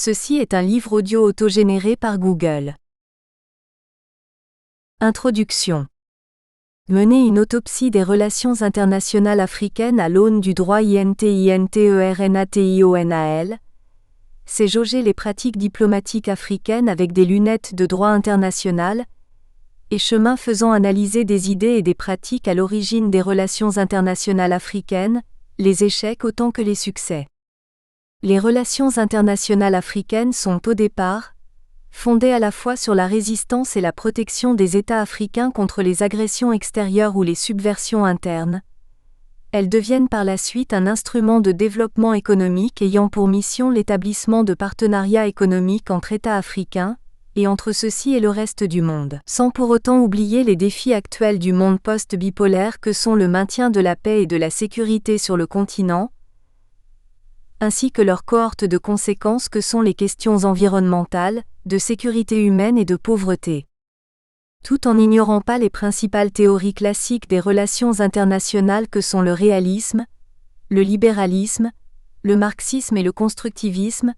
Ceci est un livre audio autogénéré par Google. Introduction. Mener une autopsie des relations internationales africaines à l'aune du droit INTERNATIONAL, c'est jauger les pratiques diplomatiques africaines avec des lunettes de droit international, et chemin faisant analyser des idées et des pratiques à l'origine des relations internationales africaines, les échecs autant que les succès. Les relations internationales africaines sont au départ fondées à la fois sur la résistance et la protection des États africains contre les agressions extérieures ou les subversions internes. Elles deviennent par la suite un instrument de développement économique ayant pour mission l'établissement de partenariats économiques entre États africains, et entre ceux-ci et le reste du monde, sans pour autant oublier les défis actuels du monde post-bipolaire que sont le maintien de la paix et de la sécurité sur le continent, ainsi que leurs cohortes de conséquences que sont les questions environnementales, de sécurité humaine et de pauvreté. Tout en n'ignorant pas les principales théories classiques des relations internationales que sont le réalisme, le libéralisme, le marxisme et le constructivisme,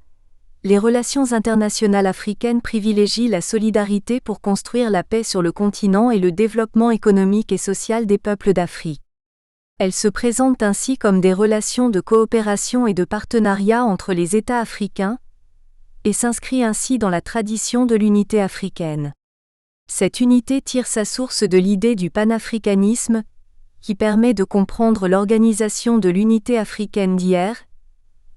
les relations internationales africaines privilégient la solidarité pour construire la paix sur le continent et le développement économique et social des peuples d'Afrique. Elles se présentent ainsi comme des relations de coopération et de partenariat entre les États africains, et s'inscrit ainsi dans la tradition de l'unité africaine. Cette unité tire sa source de l'idée du panafricanisme, qui permet de comprendre l'organisation de l'unité africaine d'hier,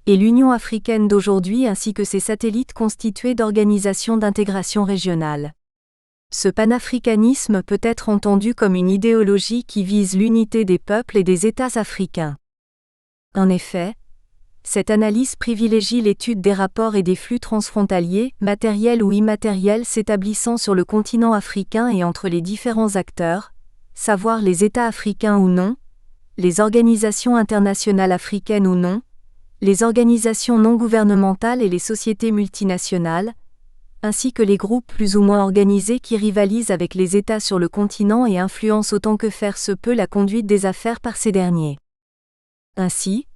et l'Union africaine d'aujourd'hui ainsi que ses satellites constitués d'organisations d'intégration régionale. Ce panafricanisme peut être entendu comme une idéologie qui vise l'unité des peuples et des États africains. En effet, cette analyse privilégie l'étude des rapports et des flux transfrontaliers, matériels ou immatériels s'établissant sur le continent africain et entre les différents acteurs, savoir les États africains ou non, les organisations internationales africaines ou non, les organisations non gouvernementales et les sociétés multinationales, ainsi que les groupes plus ou moins organisés qui rivalisent avec les États sur le continent et influencent autant que faire se peut la conduite des affaires par ces derniers. Ainsi,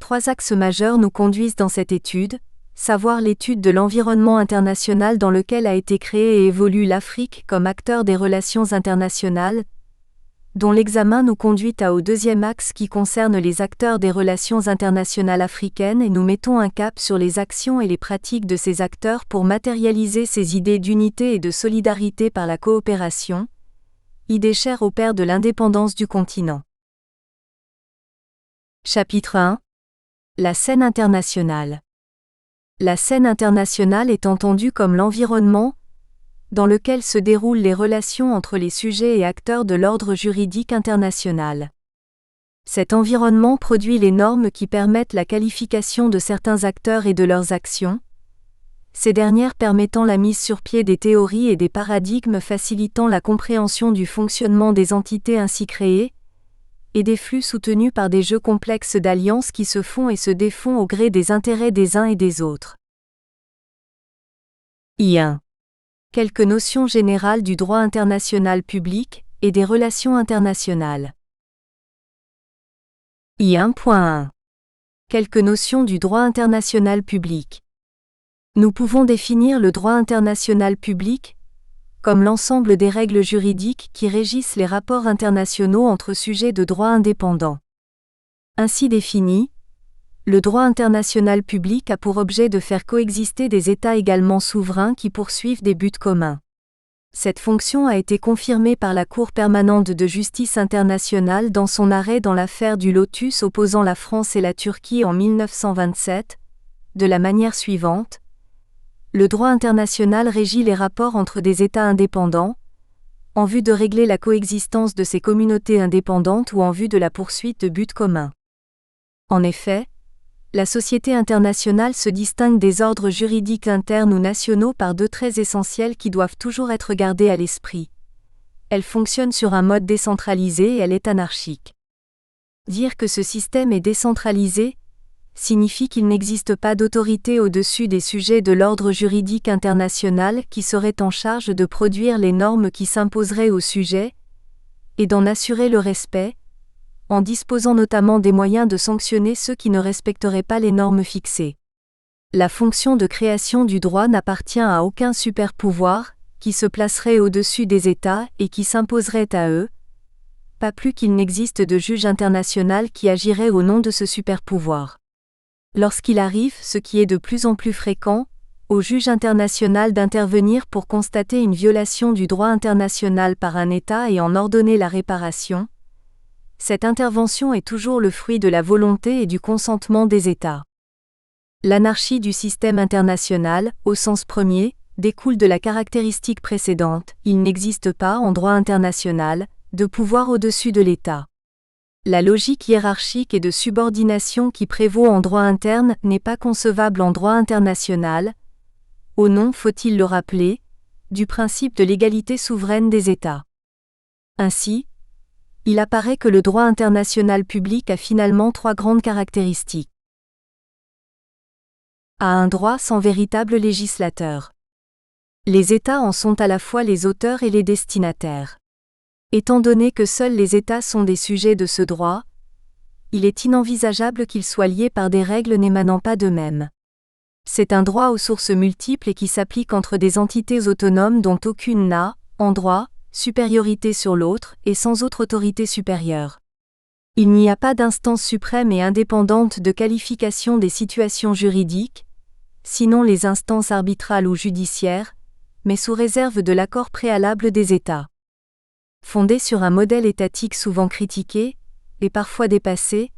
3 axes majeurs nous conduisent dans cette étude, savoir l'étude de l'environnement international dans lequel a été créée et évolue l'Afrique comme acteur des relations internationales, dont l'examen nous conduit au 2e axe qui concerne les acteurs des relations internationales africaines et nous mettons un cap sur les actions et les pratiques de ces acteurs pour matérialiser ces idées d'unité et de solidarité par la coopération, idée chère aux pères de l'indépendance du continent. Chapitre 1. La scène internationale. La scène internationale est entendue comme l'environnement dans lequel se déroulent les relations entre les sujets et acteurs de l'ordre juridique international. Cet environnement produit les normes qui permettent la qualification de certains acteurs et de leurs actions, ces dernières permettant la mise sur pied des théories et des paradigmes facilitant la compréhension du fonctionnement des entités ainsi créées, et des flux soutenus par des jeux complexes d'alliances qui se font et se défont au gré des intérêts des uns et des autres. I1. Quelques notions générales du droit international public et des relations internationales. I1.1. Quelques notions du droit international public. Nous pouvons définir le droit international public comme l'ensemble des règles juridiques qui régissent les rapports internationaux entre sujets de droit indépendants. Ainsi défini, le droit international public a pour objet de faire coexister des États également souverains qui poursuivent des buts communs. Cette fonction a été confirmée par la Cour permanente de justice internationale dans son arrêt dans l'affaire du Lotus opposant la France et la Turquie en 1927, de la manière suivante. Le droit international régit les rapports entre des États indépendants, en vue de régler la coexistence de ces communautés indépendantes ou en vue de la poursuite de buts communs. En effet, la société internationale se distingue des ordres juridiques internes ou nationaux par 2 traits essentiels qui doivent toujours être gardés à l'esprit. Elle fonctionne sur un mode décentralisé et elle est anarchique. Dire que ce système est décentralisé signifie qu'il n'existe pas d'autorité au-dessus des sujets de l'ordre juridique international qui seraient en charge de produire les normes qui s'imposeraient au sujet, et d'en assurer le respect, en disposant notamment des moyens de sanctionner ceux qui ne respecteraient pas les normes fixées. La fonction de création du droit n'appartient à aucun super-pouvoir, qui se placerait au-dessus des États et qui s'imposerait à eux, pas plus qu'il n'existe de juge international qui agirait au nom de ce super-pouvoir. Lorsqu'il arrive, ce qui est de plus en plus fréquent, au juge international d'intervenir pour constater une violation du droit international par un État et en ordonner la réparation, cette intervention est toujours le fruit de la volonté et du consentement des États. L'anarchie du système international, au sens premier, découle de la caractéristique précédente: il n'existe pas, en droit international, de pouvoir au-dessus de l'État. La logique hiérarchique et de subordination qui prévaut en droit interne n'est pas concevable en droit international, au nom, faut-il le rappeler, du principe de l'égalité souveraine des États. Ainsi, il apparaît que le droit international public a finalement trois grandes caractéristiques. A un droit sans véritable législateur. Les États en sont à la fois les auteurs et les destinataires. Étant donné que seuls les États sont des sujets de ce droit, il est inenvisageable qu'ils soient liés par des règles n'émanant pas d'eux-mêmes. C'est un droit aux sources multiples et qui s'applique entre des entités autonomes dont aucune n'a, en droit, supériorité sur l'autre et sans autre autorité supérieure. Il n'y a pas d'instance suprême et indépendante de qualification des situations juridiques, sinon les instances arbitrales ou judiciaires, mais sous réserve de l'accord préalable des États. Fondé sur un modèle étatique souvent critiqué, et parfois dépassé,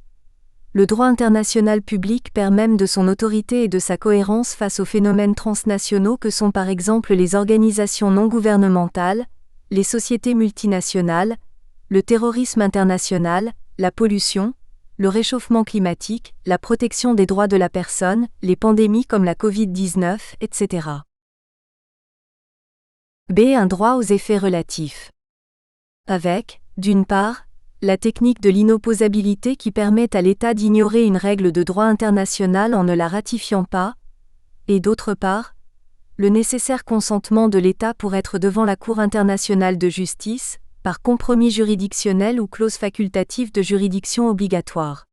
le droit international public perd même de son autorité et de sa cohérence face aux phénomènes transnationaux que sont par exemple les organisations non gouvernementales, les sociétés multinationales, le terrorisme international, la pollution, le réchauffement climatique, la protection des droits de la personne, les pandémies comme la Covid-19, etc. B. Un droit aux effets relatifs. Avec, d'une part, la technique de l'inopposabilité qui permet à l'État d'ignorer une règle de droit international en ne la ratifiant pas, et d'autre part, le nécessaire consentement de l'État pour être devant la Cour internationale de justice, par compromis juridictionnel ou clause facultative de juridiction obligatoire.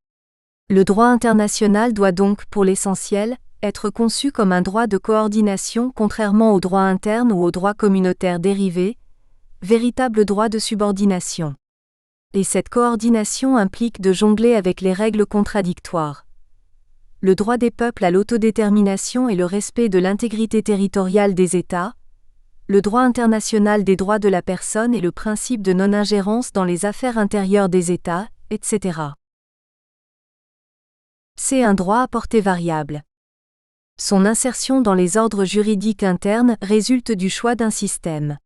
Le droit international doit donc, pour l'essentiel, être conçu comme un droit de coordination contrairement au droit interne ou au droit communautaire dérivé, véritable droit de subordination. Et cette coordination implique de jongler avec les règles contradictoires. Le droit des peuples à l'autodétermination et le respect de l'intégrité territoriale des États, le droit international des droits de la personne et le principe de non-ingérence dans les affaires intérieures des États, etc. C'est un droit à portée variable. Son insertion dans les ordres juridiques internes résulte du choix d'un système.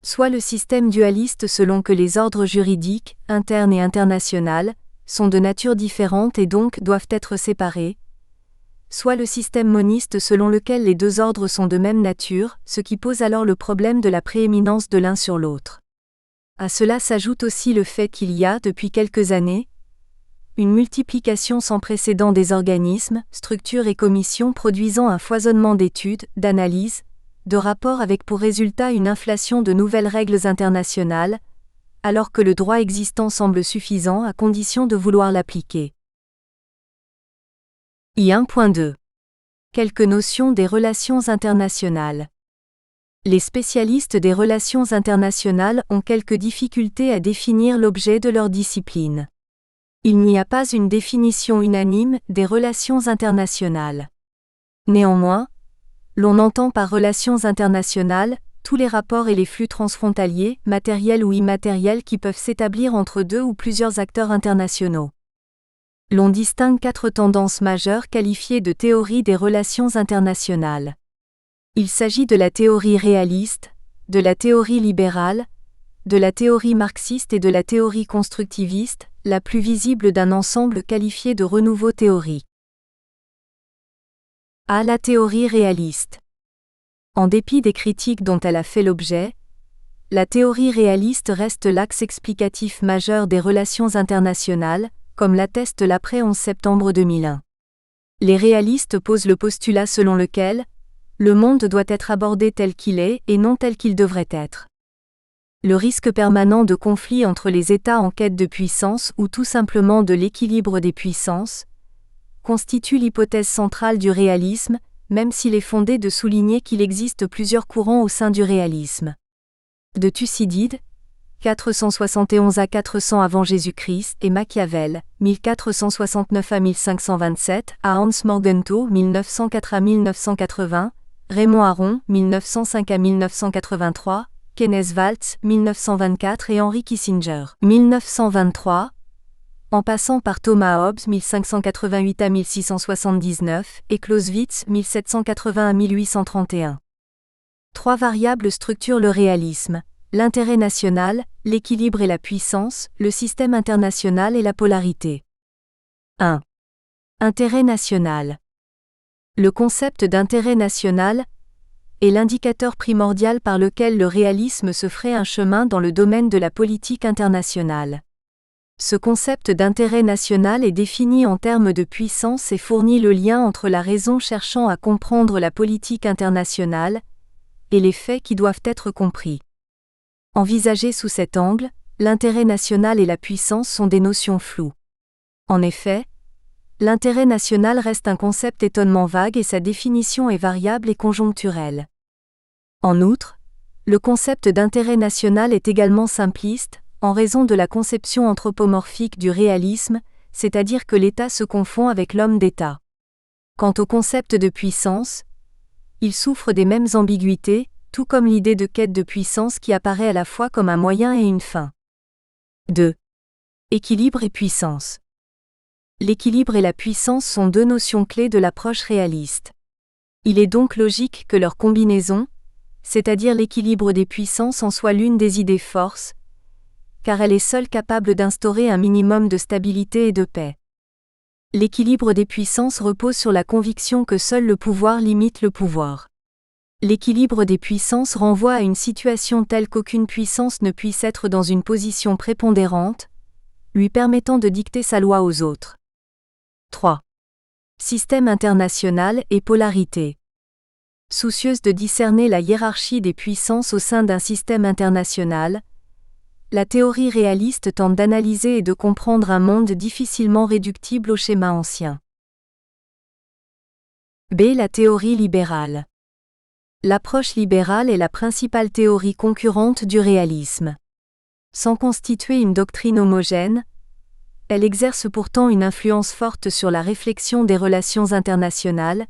Soit le système dualiste selon que les ordres juridiques, internes et internationaux, sont de nature différente et donc doivent être séparés, soit le système moniste selon lequel les deux ordres sont de même nature, ce qui pose alors le problème de la prééminence de l'un sur l'autre. À cela s'ajoute aussi le fait qu'il y a, depuis quelques années, une multiplication sans précédent des organismes, structures et commissions produisant un foisonnement d'études, d'analyses, de rapports avec pour résultat une inflation de nouvelles règles internationales, alors que le droit existant semble suffisant à condition de vouloir l'appliquer. I1.2. Quelques notions des relations internationales. Les spécialistes des relations internationales ont quelques difficultés à définir l'objet de leur discipline. Il n'y a pas une définition unanime des relations internationales. Néanmoins, l'on entend par relations internationales tous les rapports et les flux transfrontaliers, matériels ou immatériels qui peuvent s'établir entre deux ou plusieurs acteurs internationaux. L'on distingue 4 tendances majeures qualifiées de théorie des relations internationales. Il s'agit de la théorie réaliste, de la théorie libérale, de la théorie marxiste et de la théorie constructiviste, la plus visible d'un ensemble qualifié de renouveau théorique. A. La théorie réaliste. En dépit des critiques dont elle a fait l'objet, la théorie réaliste reste l'axe explicatif majeur des relations internationales, comme l'atteste l'après 11 septembre 2001. Les réalistes posent le postulat selon lequel le monde doit être abordé tel qu'il est et non tel qu'il devrait être. Le risque permanent de conflit entre les États en quête de puissance ou tout simplement de l'équilibre des puissances, constitue l'hypothèse centrale du réalisme, même s'il est fondé de souligner qu'il existe plusieurs courants au sein du réalisme. De Thucydide, 471 à 400 avant Jésus-Christ, et Machiavel, 1469 à 1527, à Hans Morgenthau, 1904 à 1980, Raymond Aron, 1905 à 1983, Kenneth Waltz, 1924 et Henry Kissinger, 1923, en passant par Thomas Hobbes, 1588 à 1679, et Clausewitz, 1780 à 1831. Trois variables structurent le réalisme: l'intérêt national, l'équilibre et la puissance, le système international et la polarité. 1. Intérêt national. Le concept d'intérêt national est l'indicateur primordial par lequel le réalisme se ferait un chemin dans le domaine de la politique internationale. Ce concept d'intérêt national est défini en termes de puissance et fournit le lien entre la raison cherchant à comprendre la politique internationale et les faits qui doivent être compris. Envisagés sous cet angle, l'intérêt national et la puissance sont des notions floues. En effet, l'intérêt national reste un concept étonnamment vague et sa définition est variable et conjoncturelle. En outre, le concept d'intérêt national est également simpliste, en raison de la conception anthropomorphique du réalisme, c'est-à-dire que l'État se confond avec l'homme d'État. Quant au concept de puissance, il souffre des mêmes ambiguïtés, tout comme l'idée de quête de puissance qui apparaît à la fois comme un moyen et une fin. 2. Équilibre et puissance. L'équilibre et la puissance sont deux notions clés de l'approche réaliste. Il est donc logique que leur combinaison, c'est-à-dire l'équilibre des puissances, en soit l'une des idées forces, car elle est seule capable d'instaurer un minimum de stabilité et de paix. L'équilibre des puissances repose sur la conviction que seul le pouvoir limite le pouvoir. L'équilibre des puissances renvoie à une situation telle qu'aucune puissance ne puisse être dans une position prépondérante, lui permettant de dicter sa loi aux autres. 3. Système international et polarité. Soucieuse de discerner la hiérarchie des puissances au sein d'un système international, la théorie réaliste tente d'analyser et de comprendre un monde difficilement réductible au schéma ancien. B. La théorie libérale. L'approche libérale est la principale théorie concurrente du réalisme. Sans constituer une doctrine homogène, elle exerce pourtant une influence forte sur la réflexion des relations internationales,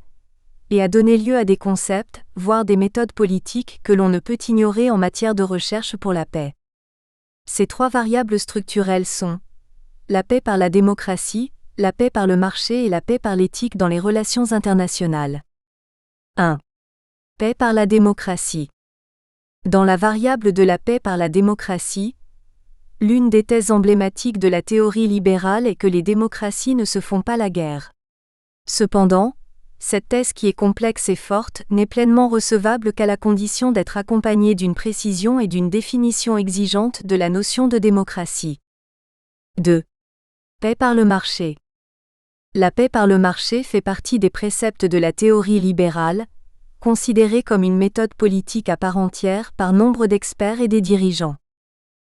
et a donné lieu à des concepts, voire des méthodes politiques que l'on ne peut ignorer en matière de recherche pour la paix. Ces trois variables structurelles sont la paix par la démocratie, la paix par le marché et la paix par l'éthique dans les relations internationales. 1. Paix par la démocratie. Dans la variable de la paix par la démocratie, l'une des thèses emblématiques de la théorie libérale est que les démocraties ne se font pas la guerre. Cependant, cette thèse qui est complexe et forte n'est pleinement recevable qu'à la condition d'être accompagnée d'une précision et d'une définition exigeante de la notion de démocratie. 2. Paix par le marché. La paix par le marché fait partie des préceptes de la théorie libérale, considérée comme une méthode politique à part entière par nombre d'experts et des dirigeants.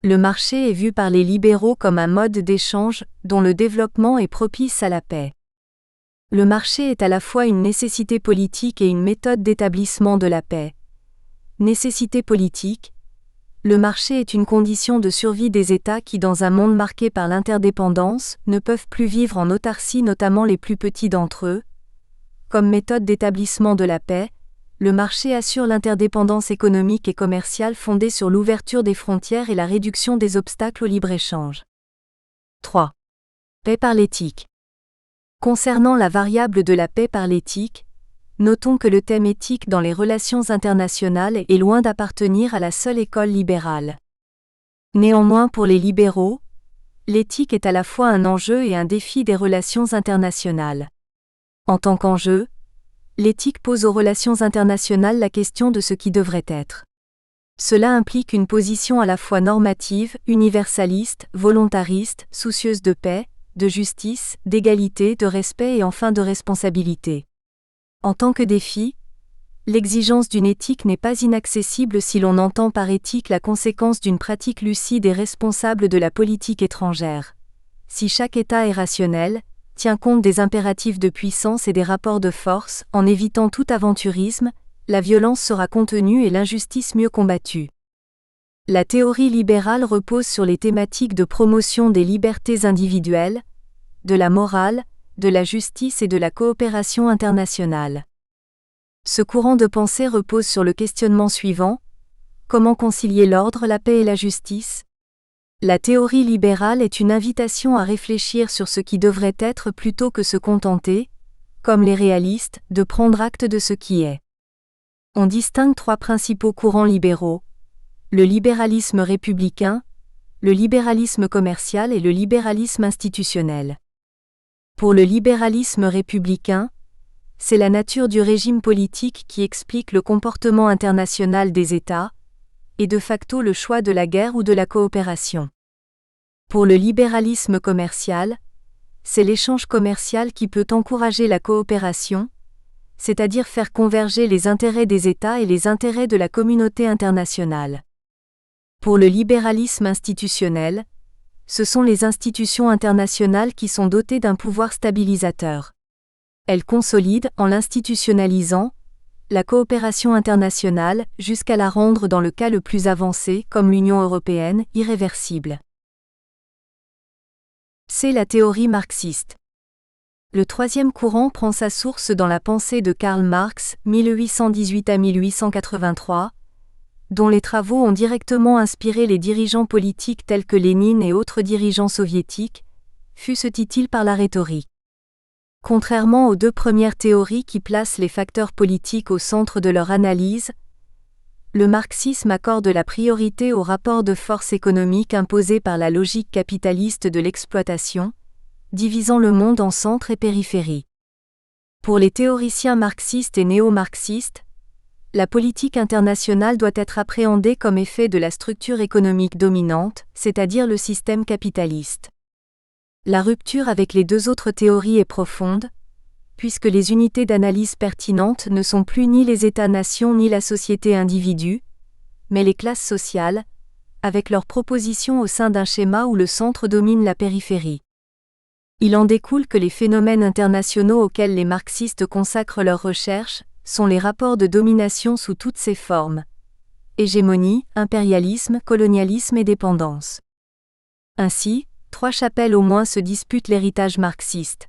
Le marché est vu par les libéraux comme un mode d'échange dont le développement est propice à la paix. Le marché est à la fois une nécessité politique et une méthode d'établissement de la paix. Nécessité politique, le marché est une condition de survie des États qui, dans un monde marqué par l'interdépendance, ne peuvent plus vivre en autarcie, notamment les plus petits d'entre eux. Comme méthode d'établissement de la paix, le marché assure l'interdépendance économique et commerciale fondée sur l'ouverture des frontières et la réduction des obstacles au libre-échange. 3. Paix par l'éthique. Concernant la variable de la paix par l'éthique, notons que le thème éthique dans les relations internationales est loin d'appartenir à la seule école libérale. Néanmoins, pour les libéraux, l'éthique est à la fois un enjeu et un défi des relations internationales. En tant qu'enjeu, l'éthique pose aux relations internationales la question de ce qui devrait être. Cela implique une position à la fois normative, universaliste, volontariste, soucieuse de paix, de justice, d'égalité, de respect et enfin de responsabilité. En tant que défi, l'exigence d'une éthique n'est pas inaccessible si l'on entend par éthique la conséquence d'une pratique lucide et responsable de la politique étrangère. Si chaque État est rationnel, tient compte des impératifs de puissance et des rapports de force, en évitant tout aventurisme, la violence sera contenue et l'injustice mieux combattue. La théorie libérale repose sur les thématiques de promotion des libertés individuelles, de la morale, de la justice et de la coopération internationale. Ce courant de pensée repose sur le questionnement suivant: comment concilier l'ordre, la paix et la justice? La théorie libérale est une invitation à réfléchir sur ce qui devrait être plutôt que se contenter, comme les réalistes, de prendre acte de ce qui est. On distingue trois principaux courants libéraux: le libéralisme républicain, le libéralisme commercial et le libéralisme institutionnel. Pour le libéralisme républicain, c'est la nature du régime politique qui explique le comportement international des États, et de facto le choix de la guerre ou de la coopération. Pour le libéralisme commercial, c'est l'échange commercial qui peut encourager la coopération, c'est-à-dire faire converger les intérêts des États et les intérêts de la communauté internationale. Pour le libéralisme institutionnel, ce sont les institutions internationales qui sont dotées d'un pouvoir stabilisateur. Elles consolident, en l'institutionnalisant, la coopération internationale jusqu'à la rendre, dans le cas le plus avancé, comme l'Union européenne, irréversible. C'est la théorie marxiste. Le troisième courant prend sa source dans la pensée de Karl Marx, 1818 à 1883, dont les travaux ont directement inspiré les dirigeants politiques tels que Lénine et autres dirigeants soviétiques, fussent-ils par la rhétorique. Contrairement aux deux premières théories qui placent les facteurs politiques au centre de leur analyse, le marxisme accorde la priorité aux rapports de force économique imposés par la logique capitaliste de l'exploitation, divisant le monde en centre et périphérie. Pour les théoriciens marxistes et néo-marxistes, la politique internationale doit être appréhendée comme effet de la structure économique dominante, c'est-à-dire le système capitaliste. La rupture avec les deux autres théories est profonde, puisque les unités d'analyse pertinentes ne sont plus ni les États-nations ni la société-individu, mais les classes sociales, avec leurs propositions au sein d'un schéma où le centre domine la périphérie. Il en découle que les phénomènes internationaux auxquels les marxistes consacrent leurs recherches sont les rapports de domination sous toutes ses formes: hégémonie, impérialisme, colonialisme et dépendance. Ainsi, trois chapelles au moins se disputent l'héritage marxiste: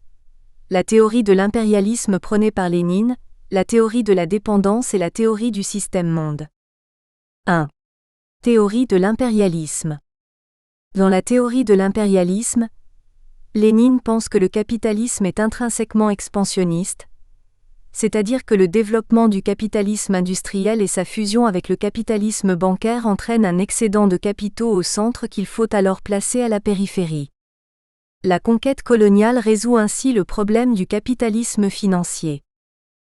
la théorie de l'impérialisme prônée par Lénine, la théorie de la dépendance et la théorie du système-monde. 1. Théorie de l'impérialisme. Dans la théorie de l'impérialisme, Lénine pense que le capitalisme est intrinsèquement expansionniste, c'est-à-dire que le développement du capitalisme industriel et sa fusion avec le capitalisme bancaire entraînent un excédent de capitaux au centre qu'il faut alors placer à la périphérie. La conquête coloniale résout ainsi le problème du capitalisme financier.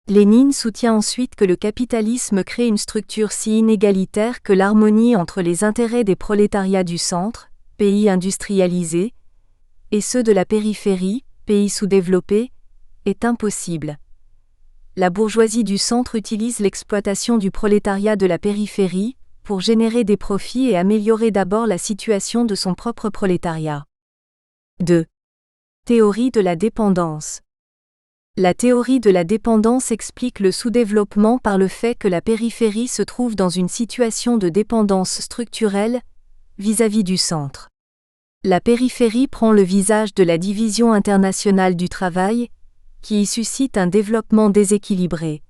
Lénine soutient ensuite que le capitalisme crée une structure si inégalitaire que l'harmonie entre les intérêts des prolétariats du centre, pays industrialisés, et ceux de la périphérie, pays sous-développés, est impossible. La bourgeoisie du centre utilise l'exploitation du prolétariat de la périphérie pour générer des profits et améliorer d'abord la situation de son propre prolétariat. 2. Théorie de la dépendance. La théorie de la dépendance explique le sous-développement par le fait que la périphérie se trouve dans une situation de dépendance structurelle vis-à-vis du centre. La périphérie prend le visage de la division internationale du travail, qui y suscite un développement déséquilibré.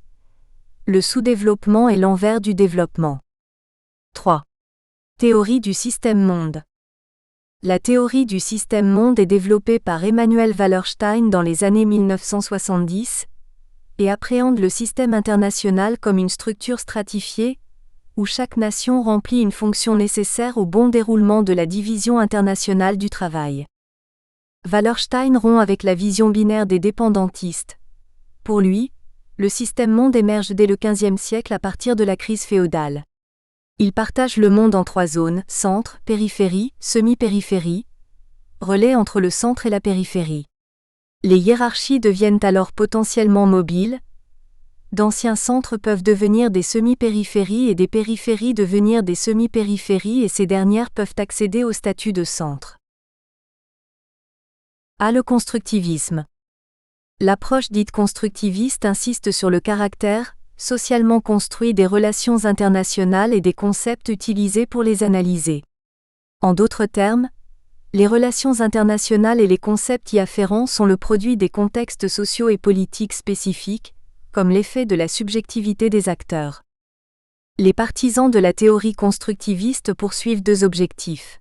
Le sous-développement est l'envers du développement. 3. Théorie du système-monde. La théorie du système-monde est développée par Emanuel Wallerstein dans les années 1970 et appréhende le système international comme une structure stratifiée, où chaque nation remplit une fonction nécessaire au bon déroulement de la division internationale du travail. Wallerstein rompt avec la vision binaire des dépendantistes. Pour lui, le système-monde émerge dès le XVe siècle à partir de la crise féodale. Il partage le monde en trois zones: centre, périphérie, semi-périphérie, relais entre le centre et la périphérie. Les hiérarchies deviennent alors potentiellement mobiles. D'anciens centres peuvent devenir des semi-périphéries et des périphéries devenir des semi-périphéries et ces dernières peuvent accéder au statut de centre. Le constructivisme. L'approche dite constructiviste insiste sur le caractère socialement construit des relations internationales et des concepts utilisés pour les analyser. En d'autres termes, les relations internationales et les concepts y afférents sont le produit des contextes sociaux et politiques spécifiques, comme l'effet de la subjectivité des acteurs. Les partisans de la théorie constructiviste poursuivent deux objectifs.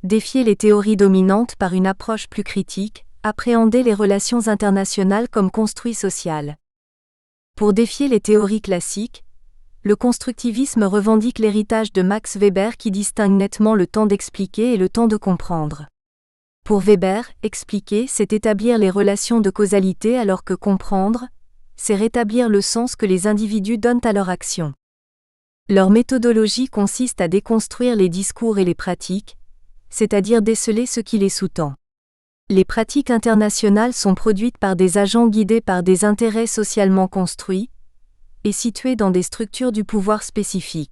Défier les théories dominantes par une approche plus critique, appréhender les relations internationales comme construit social. Pour défier les théories classiques, le constructivisme revendique l'héritage de Max Weber qui distingue nettement le temps d'expliquer et le temps de comprendre. Pour Weber, expliquer, c'est établir les relations de causalité alors que comprendre, c'est rétablir le sens que les individus donnent à leur action. Leur méthodologie consiste à déconstruire les discours et les pratiques, c'est-à-dire déceler ce qui les sous-tend. Les pratiques internationales sont produites par des agents guidés par des intérêts socialement construits et situés dans des structures du pouvoir spécifiques.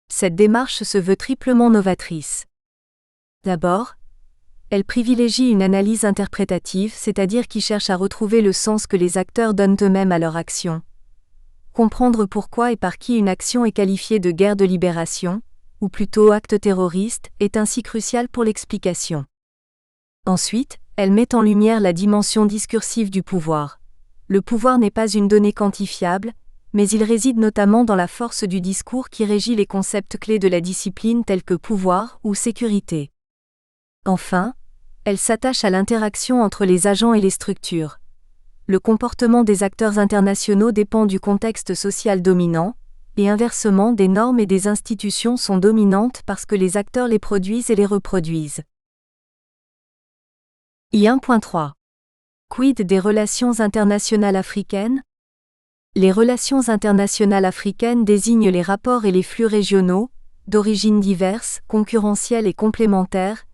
Cette démarche se veut triplement novatrice. D'abord, elle privilégie une analyse interprétative, c'est-à-dire qui cherche à retrouver le sens que les acteurs donnent eux-mêmes à leur action. Comprendre pourquoi et par qui une action est qualifiée de guerre de libération, ou plutôt acte terroriste, est ainsi crucial pour l'explication. Ensuite, elle met en lumière la dimension discursive du pouvoir. Le pouvoir n'est pas une donnée quantifiable, mais il réside notamment dans la force du discours qui régit les concepts clés de la discipline tels que pouvoir ou sécurité. Enfin, elle s'attache à l'interaction entre les agents et les structures. Le comportement des acteurs internationaux dépend du contexte social dominant, et inversement des normes et des institutions sont dominantes parce que les acteurs les produisent et les reproduisent. I1.3. Quid des relations internationales africaines ? Les relations internationales africaines désignent les rapports et les flux régionaux, d'origines diverses, concurrentielles et complémentaires,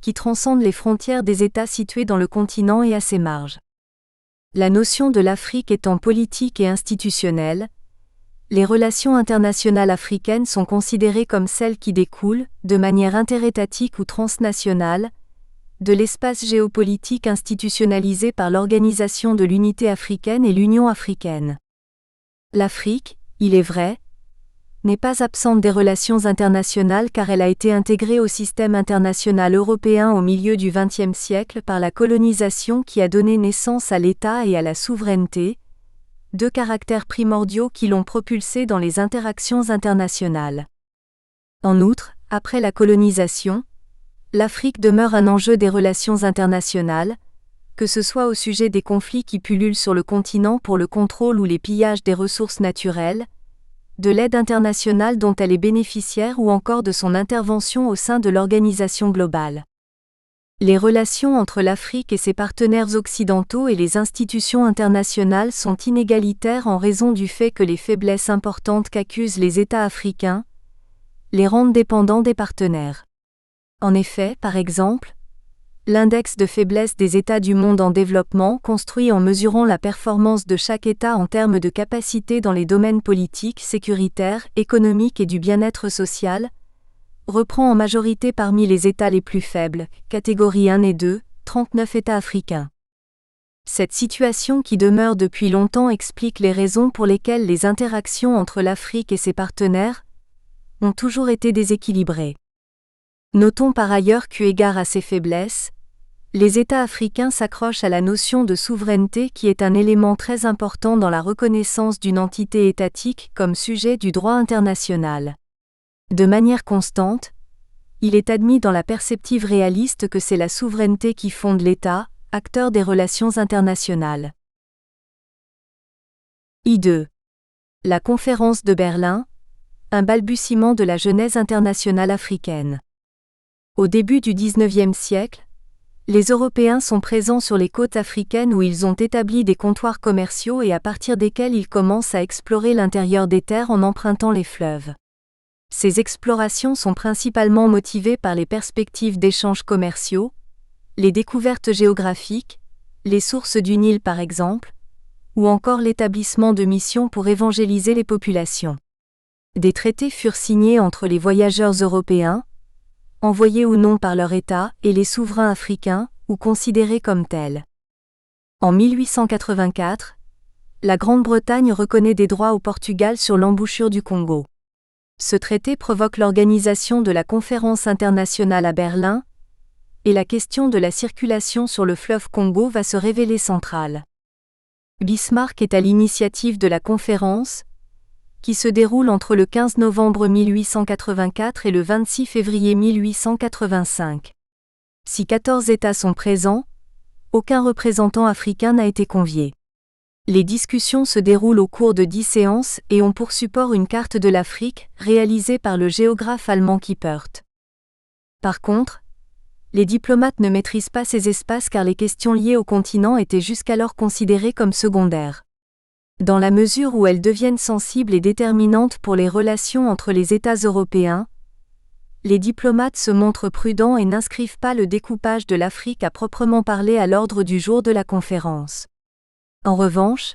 qui transcendent les frontières des États situés dans le continent et à ses marges. La notion de l'Afrique étant politique et institutionnelle, les relations internationales africaines sont considérées comme celles qui découlent, de manière interétatique ou transnationale, de l'espace géopolitique institutionnalisé par l'Organisation de l'Unité africaine et l'Union africaine. L'Afrique, il est vrai, n'est pas absente des relations internationales car elle a été intégrée au système international européen au milieu du XXe siècle par la colonisation qui a donné naissance à l'État et à la souveraineté, deux caractères primordiaux qui l'ont propulsée dans les interactions internationales. En outre, après la colonisation, l'Afrique demeure un enjeu des relations internationales, que ce soit au sujet des conflits qui pullulent sur le continent pour le contrôle ou les pillages des ressources naturelles, de l'aide internationale dont elle est bénéficiaire ou encore de son intervention au sein de l'organisation globale. Les relations entre l'Afrique et ses partenaires occidentaux et les institutions internationales sont inégalitaires en raison du fait que les faiblesses importantes qu'accusent les États africains les rendent dépendants des partenaires. En effet, par exemple, l'index de faiblesse des États du monde en développement, construit en mesurant la performance de chaque État en termes de capacité dans les domaines politiques, sécuritaires, économiques et du bien-être social, reprend en majorité parmi les États les plus faibles, catégorie 1 et 2, 39 États africains. Cette situation qui demeure depuis longtemps explique les raisons pour lesquelles les interactions entre l'Afrique et ses partenaires ont toujours été déséquilibrées. Notons par ailleurs qu'eu égard à ces faiblesses, les États africains s'accrochent à la notion de souveraineté qui est un élément très important dans la reconnaissance d'une entité étatique comme sujet du droit international. De manière constante, il est admis dans la perspective réaliste que c'est la souveraineté qui fonde l'État, acteur des relations internationales. I2. La conférence de Berlin, un balbutiement de la genèse internationale africaine. Au début du XIXe siècle, les Européens sont présents sur les côtes africaines où ils ont établi des comptoirs commerciaux et à partir desquels ils commencent à explorer l'intérieur des terres en empruntant les fleuves. Ces explorations sont principalement motivées par les perspectives d'échanges commerciaux, les découvertes géographiques, les sources du Nil par exemple, ou encore l'établissement de missions pour évangéliser les populations. Des traités furent signés entre les voyageurs européens, envoyés ou non par leur État, et les souverains africains, ou considérés comme tels. En 1884, la Grande-Bretagne reconnaît des droits au Portugal sur l'embouchure du Congo. Ce traité provoque l'organisation de la conférence internationale à Berlin, et la question de la circulation sur le fleuve Congo va se révéler centrale. Bismarck est à l'initiative de la conférence, qui se déroule entre le 15 novembre 1884 et le 26 février 1885. Si 14 États sont présents, aucun représentant africain n'a été convié. Les discussions se déroulent au cours de 10 séances et ont pour support une carte de l'Afrique, réalisée par le géographe allemand Kiepert. Par contre, les diplomates ne maîtrisent pas ces espaces car les questions liées au continent étaient jusqu'alors considérées comme secondaires. Dans la mesure où elles deviennent sensibles et déterminantes pour les relations entre les États européens, les diplomates se montrent prudents et n'inscrivent pas le découpage de l'Afrique à proprement parler à l'ordre du jour de la conférence. En revanche,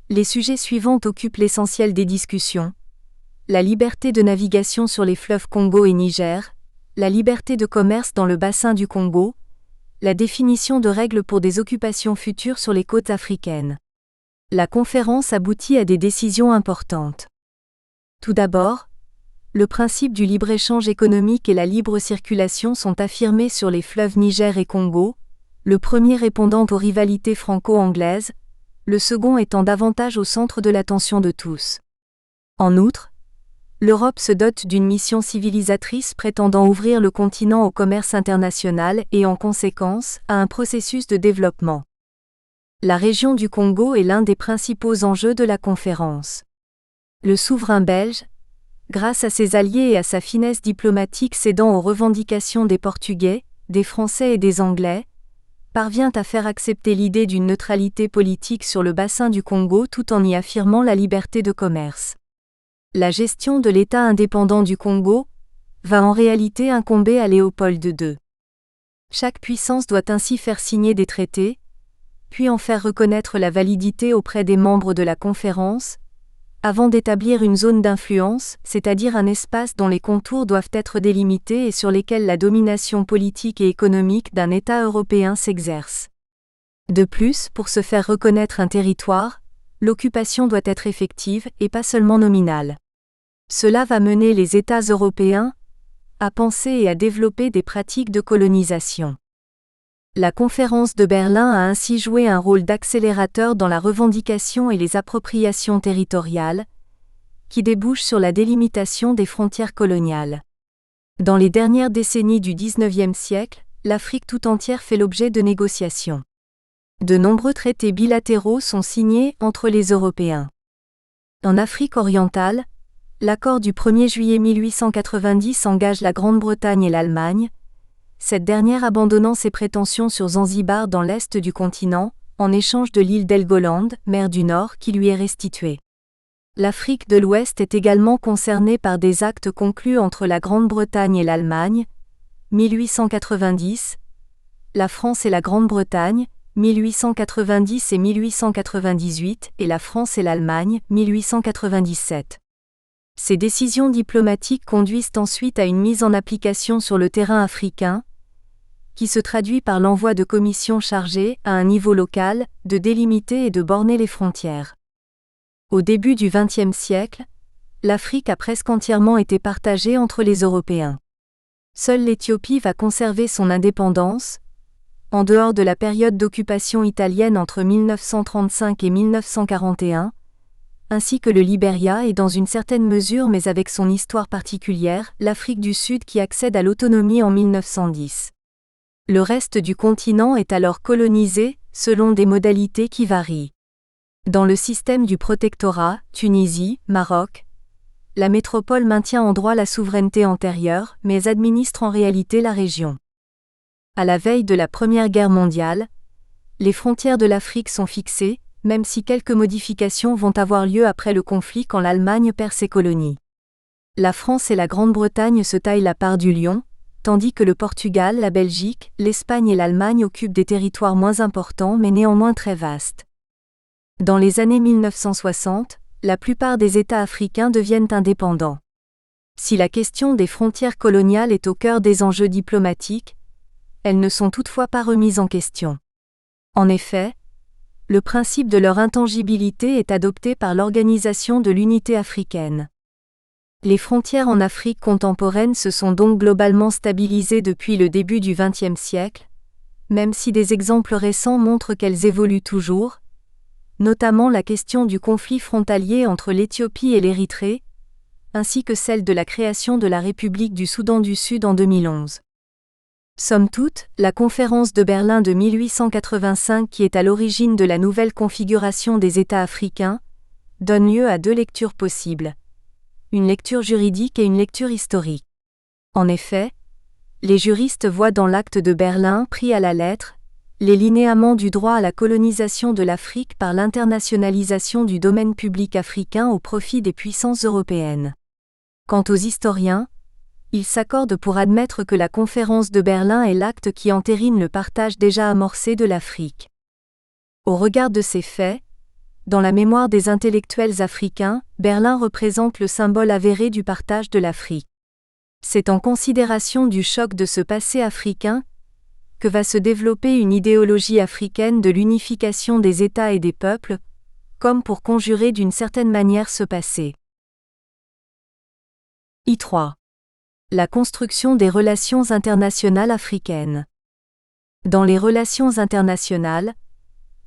les sujets suivants occupent l'essentiel des discussions: la liberté de navigation sur les fleuves Congo et Niger, la liberté de commerce dans le bassin du Congo, la définition de règles pour des occupations futures sur les côtes africaines. La conférence aboutit à des décisions importantes. Tout d'abord, le principe du libre-échange économique et la libre circulation sont affirmés sur les fleuves Niger et Congo, le premier répondant aux rivalités franco-anglaises, le second étant davantage au centre de l'attention de tous. En outre, l'Europe se dote d'une mission civilisatrice prétendant ouvrir le continent au commerce international et en conséquence à un processus de développement. La région du Congo est l'un des principaux enjeux de la conférence. Le souverain belge, grâce à ses alliés et à sa finesse diplomatique cédant aux revendications des Portugais, des Français et des Anglais, parvient à faire accepter l'idée d'une neutralité politique sur le bassin du Congo tout en y affirmant la liberté de commerce. La gestion de l'État indépendant du Congo va en réalité incomber à Léopold II. Chaque puissance doit ainsi faire signer des traités, puis en faire reconnaître la validité auprès des membres de la conférence, avant d'établir une zone d'influence, c'est-à-dire un espace dont les contours doivent être délimités et sur lesquels la domination politique et économique d'un État européen s'exerce. De plus, pour se faire reconnaître un territoire, l'occupation doit être effective et pas seulement nominale. Cela va mener les États européens à penser et à développer des pratiques de colonisation. La conférence de Berlin a ainsi joué un rôle d'accélérateur dans la revendication et les appropriations territoriales, qui débouchent sur la délimitation des frontières coloniales. Dans les dernières décennies du XIXe siècle, l'Afrique tout entière fait l'objet de négociations. De nombreux traités bilatéraux sont signés entre les Européens. En Afrique orientale, l'accord du 1er juillet 1890 engage la Grande-Bretagne et l'Allemagne, cette dernière abandonnant ses prétentions sur Zanzibar dans l'est du continent, en échange de l'île d'Helgoland, mer du Nord, qui lui est restituée. L'Afrique de l'Ouest est également concernée par des actes conclus entre la Grande-Bretagne et l'Allemagne, 1890, la France et la Grande-Bretagne, 1890 et 1898, et la France et l'Allemagne, 1897. Ces décisions diplomatiques conduisent ensuite à une mise en application sur le terrain africain, qui se traduit par l'envoi de commissions chargées, à un niveau local, de délimiter et de borner les frontières. Au début du XXe siècle, l'Afrique a presque entièrement été partagée entre les Européens. Seule l'Éthiopie va conserver son indépendance, en dehors de la période d'occupation italienne entre 1935 et 1941, ainsi que le Libéria et dans une certaine mesure mais avec son histoire particulière, l'Afrique du Sud qui accède à l'autonomie en 1910. Le reste du continent est alors colonisé, selon des modalités qui varient. Dans le système du protectorat, Tunisie, Maroc, la métropole maintient en droit la souveraineté antérieure, mais administre en réalité la région. À la veille de la Première Guerre mondiale, les frontières de l'Afrique sont fixées, même si quelques modifications vont avoir lieu après le conflit quand l'Allemagne perd ses colonies. La France et la Grande-Bretagne se taillent la part du lion, tandis que le Portugal, la Belgique, l'Espagne et l'Allemagne occupent des territoires moins importants mais néanmoins très vastes. Dans les années 1960, la plupart des États africains deviennent indépendants. Si la question des frontières coloniales est au cœur des enjeux diplomatiques, elles ne sont toutefois pas remises en question. En effet, Le principe de leur intangibilité est adopté par l'Organisation de l'Unité africaine. Les frontières en Afrique contemporaine se sont donc globalement stabilisées depuis le début du XXe siècle, même si des exemples récents montrent qu'elles évoluent toujours, notamment la question du conflit frontalier entre l'Éthiopie et l'Érythrée, ainsi que celle de la création de la République du Soudan du Sud en 2011. Somme toute, la conférence de Berlin de 1885 qui est à l'origine de la nouvelle configuration des États africains, donne lieu à deux lectures possibles. Une lecture juridique et une lecture historique. En effet, les juristes voient dans l'acte de Berlin pris à la lettre les linéaments du droit à la colonisation de l'Afrique par l'internationalisation du domaine public africain au profit des puissances européennes. Quant aux historiens, ils s'accordent pour admettre que la conférence de Berlin est l'acte qui entérine le partage déjà amorcé de l'Afrique. Au regard de ces faits, dans la mémoire des intellectuels africains, Berlin représente le symbole avéré du partage de l'Afrique. C'est en considération du choc de ce passé africain que va se développer une idéologie africaine de l'unification des États et des peuples, comme pour conjurer d'une certaine manière ce passé. I3. La construction des relations internationales africaines. Dans les relations internationales,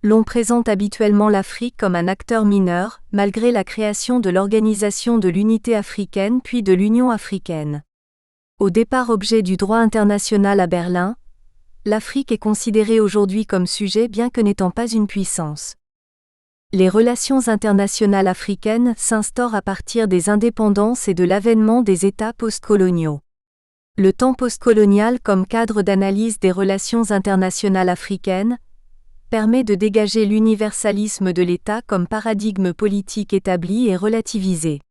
l'on présente habituellement l'Afrique comme un acteur mineur, malgré la création de l'Organisation de l'Unité africaine puis de l'Union africaine. Au départ objet du droit international à Berlin, l'Afrique est considérée aujourd'hui comme sujet bien que n'étant pas une puissance. Les relations internationales africaines s'instaurent à partir des indépendances et de l'avènement des États postcoloniaux. Le temps postcolonial comme cadre d'analyse des relations internationales africaines permet de dégager l'universalisme de l'État comme paradigme politique établi et relativisé.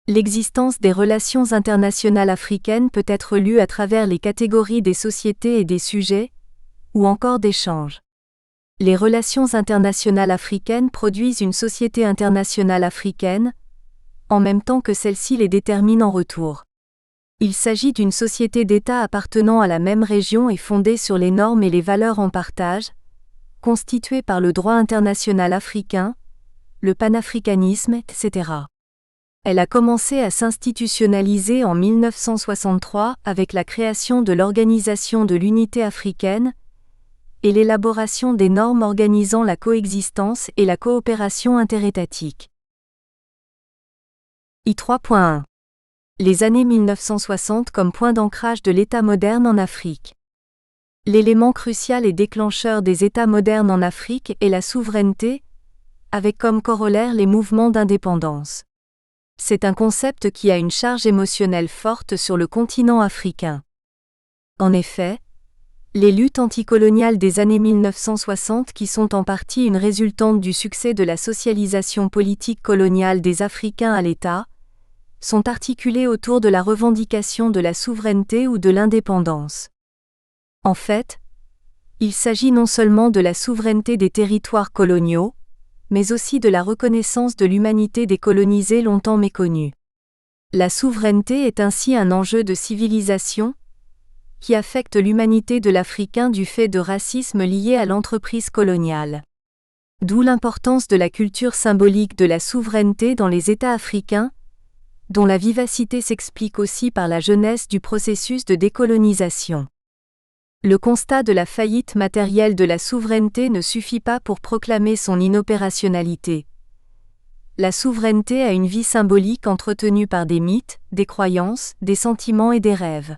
L'existence des relations internationales africaines peut être lue à travers les catégories des sociétés et des sujets, ou encore d'échanges. Les relations internationales africaines produisent une société internationale africaine, en même temps que celle-ci les détermine en retour. Il s'agit d'une société d'États appartenant à la même région et fondée sur les normes et les valeurs en partage, constituée par le droit international africain, le panafricanisme, etc. Elle a commencé à s'institutionnaliser en 1963 avec la création de l'Organisation de l'Unité africaine et l'élaboration des normes organisant la coexistence et la coopération interétatique. I3.1. Les années 1960 comme point d'ancrage de l'État moderne en Afrique. L'élément crucial et déclencheur des États modernes en Afrique est la souveraineté, avec comme corollaire les mouvements d'indépendance. C'est un concept qui a une charge émotionnelle forte sur le continent africain. En effet, les luttes anticoloniales des années 1960 qui sont en partie une résultante du succès de la socialisation politique coloniale des Africains à l'État, sont articulées autour de la revendication de la souveraineté ou de l'indépendance. En fait, il s'agit non seulement de la souveraineté des territoires coloniaux, mais aussi de la reconnaissance de l'humanité des colonisés longtemps méconnue. La souveraineté est ainsi un enjeu de civilisation, qui affecte l'humanité de l'Africain du fait de racisme lié à l'entreprise coloniale. D'où l'importance de la culture symbolique de la souveraineté dans les États africains, dont la vivacité s'explique aussi par la jeunesse du processus de décolonisation. Le constat de la faillite matérielle de la souveraineté ne suffit pas pour proclamer son inopérationnalité. La souveraineté a une vie symbolique entretenue par des mythes, des croyances, des sentiments et des rêves.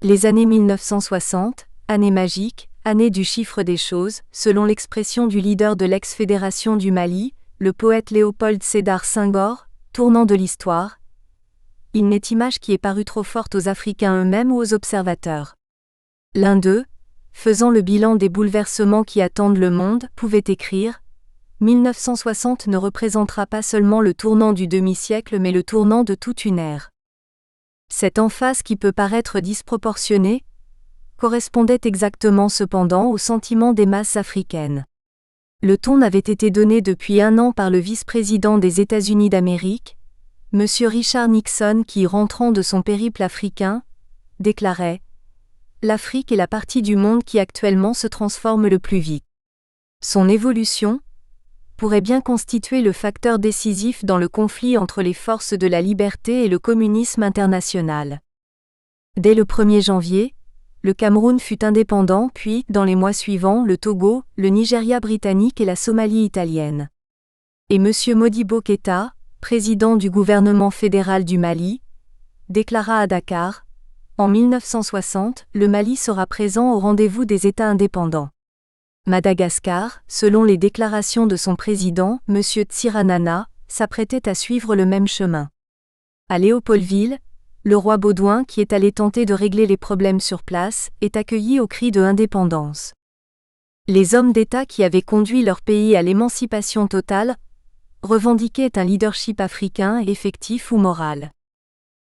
Les années 1960, année magique, année du chiffre des choses, selon l'expression du leader de l'ex-fédération du Mali, le poète Léopold Sédar Senghor, tournant de l'histoire. Il n'est image qui ait paru trop forte aux Africains eux-mêmes ou aux observateurs. L'un d'eux, faisant le bilan des bouleversements qui attendent le monde, pouvait écrire « 1960 ne représentera pas seulement le tournant du demi-siècle mais le tournant de toute une ère ». Cette emphase qui peut paraître disproportionnée, correspondait exactement cependant au sentiment des masses africaines. Le ton avait été donné depuis 1 an par le vice-président des États-Unis d'Amérique, M. Richard Nixon qui, rentrant de son périple africain, déclarait « L'Afrique est la partie du monde qui actuellement se transforme le plus vite. Son évolution pourrait bien constituer le facteur décisif dans le conflit entre les forces de la liberté et le communisme international. Dès le 1er janvier, le Cameroun fut indépendant puis, dans les mois suivants, le Togo, le Nigeria britannique et la Somalie italienne. Et M. Modibo Keïta, président du gouvernement fédéral du Mali, déclara à Dakar, en 1960, le Mali sera présent au rendez-vous des États indépendants. Madagascar, selon les déclarations de son président, M. Tsiranana, s'apprêtait à suivre le même chemin. À Léopoldville, le roi Baudouin, qui est allé tenter de régler les problèmes sur place, est accueilli au cri de indépendance. Les hommes d'État qui avaient conduit leur pays à l'émancipation totale revendiquaient un leadership africain effectif ou moral.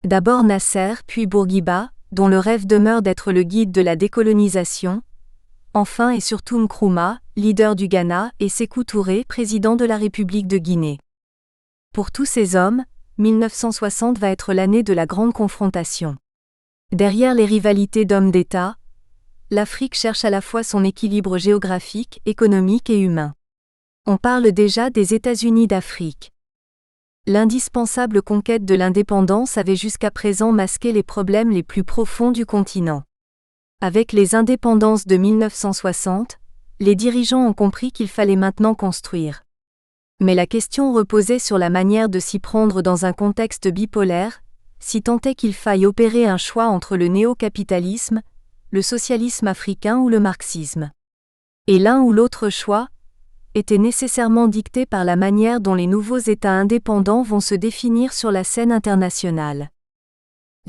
D'abord Nasser, puis Bourguiba, dont le rêve demeure d'être le guide de la décolonisation. Enfin et surtout Nkrumah, leader du Ghana, et Sékou Touré, président de la République de Guinée. Pour tous ces hommes, 1960 va être l'année de la grande confrontation. Derrière les rivalités d'hommes d'État, l'Afrique cherche à la fois son équilibre géographique, économique et humain. On parle déjà des États-Unis d'Afrique. L'indispensable conquête de l'indépendance avait jusqu'à présent masqué les problèmes les plus profonds du continent. Avec les indépendances de 1960, les dirigeants ont compris qu'il fallait maintenant construire. Mais la question reposait sur la manière de s'y prendre dans un contexte bipolaire, si tant est qu'il faille opérer un choix entre le néo-capitalisme, le socialisme africain ou le marxisme. Et l'un ou l'autre choix était nécessairement dicté par la manière dont les nouveaux États indépendants vont se définir sur la scène internationale.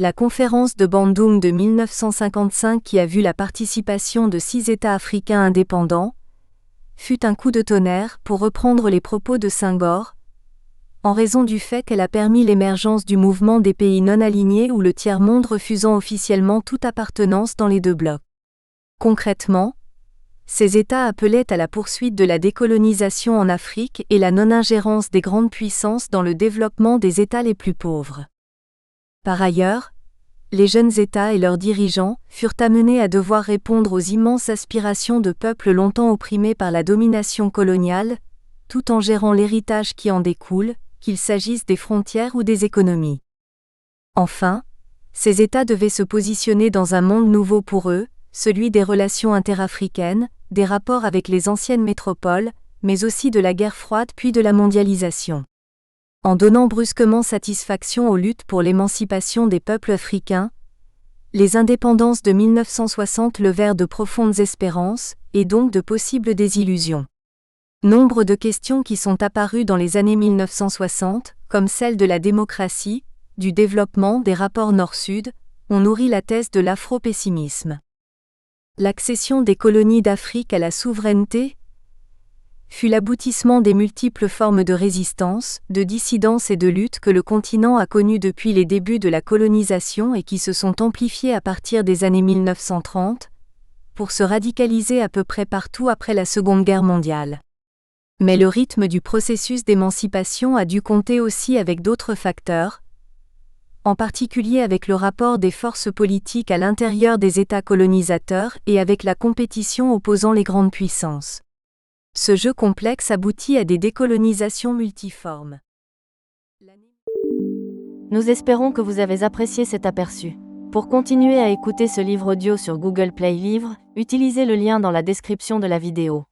La conférence de Bandung de 1955 qui a vu la participation de 6 États africains indépendants fut un coup de tonnerre, pour reprendre les propos de Senghor, en raison du fait qu'elle a permis l'émergence du mouvement des pays non alignés ou le tiers-monde refusant officiellement toute appartenance dans les deux blocs. Concrètement, ces États appelaient à la poursuite de la décolonisation en Afrique et la non-ingérence des grandes puissances dans le développement des États les plus pauvres. Par ailleurs, les jeunes États et leurs dirigeants furent amenés à devoir répondre aux immenses aspirations de peuples longtemps opprimés par la domination coloniale, tout en gérant l'héritage qui en découle, qu'il s'agisse des frontières ou des économies. Enfin, ces États devaient se positionner dans un monde nouveau pour eux, celui des relations interafricaines, des rapports avec les anciennes métropoles, mais aussi de la guerre froide puis de la mondialisation. En donnant brusquement satisfaction aux luttes pour l'émancipation des peuples africains, les indépendances de 1960 levèrent de profondes espérances, et donc de possibles désillusions. Nombre de questions qui sont apparues dans les années 1960, comme celle de la démocratie, du développement des rapports Nord-Sud, ont nourri la thèse de l'afro-pessimisme. L'accession des colonies d'Afrique à la souveraineté fut l'aboutissement des multiples formes de résistance, de dissidence et de lutte que le continent a connues depuis les débuts de la colonisation et qui se sont amplifiées à partir des années 1930, pour se radicaliser à peu près partout après la Seconde Guerre mondiale. Mais le rythme du processus d'émancipation a dû compter aussi avec d'autres facteurs, en particulier avec le rapport des forces politiques à l'intérieur des États colonisateurs et avec la compétition opposant les grandes puissances. Ce jeu complexe aboutit à des décolonisations multiformes. Nous espérons que vous avez apprécié cet aperçu. Pour continuer à écouter ce livre audio sur Google Play Livres, utilisez le lien dans la description de la vidéo.